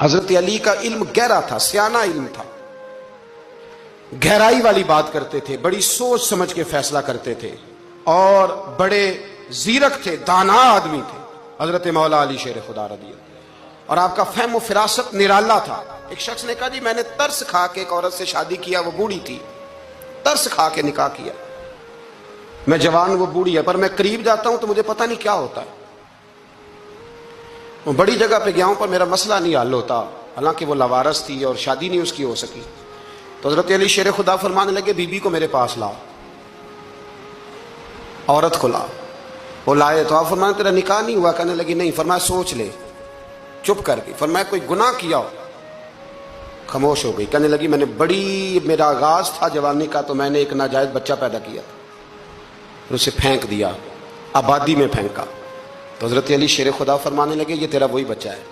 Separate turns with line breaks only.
حضرت علی کا علم گہرا تھا، سیانہ علم تھا، گہرائی والی بات کرتے تھے، بڑی سوچ سمجھ کے فیصلہ کرتے تھے، اور بڑے زیرک تھے، دانا آدمی تھے حضرت مولا علی شیر خدا رضی اللہ۔ اور آپ کا فہم و فراست نرالا تھا۔ ایک شخص نے کہا جی میں نے ترس کھا کے ایک عورت سے شادی کیا، وہ بوڑھی تھی، ترس کھا کے نکاح کیا، میں جوان وہ بوڑھی ہے، پر میں قریب جاتا ہوں تو مجھے پتہ نہیں کیا ہوتا ہے، وہ بڑی جگہ پہ گیا ہوں پر میرا مسئلہ نہیں حل ہوتا، حالانکہ وہ لاوارث تھی اور شادی نہیں اس کی ہو سکی۔ تو حضرت علی شیر خدا فرمانے لگے بی بی کو میرے پاس لاؤ، عورت کو لاؤ۔ وہ لائے تو آپ فرمانے تیرا نکاح نہیں ہوا؟ کہنے لگی نہیں۔ فرمایا سوچ لے، چپ کر گئی۔ فرمایا کوئی گناہ کیا ہو؟ خاموش ہو گئی۔ کہنے لگی میں نے میرا آغاز تھا جوانی کا تو میں نے ایک ناجائز بچہ پیدا کیا تھا، اسے پھینک دیا، آبادی میں پھینکا۔ تو حضرت علی شیر خدا فرمانے لگے یہ تیرا وہی بچہ ہے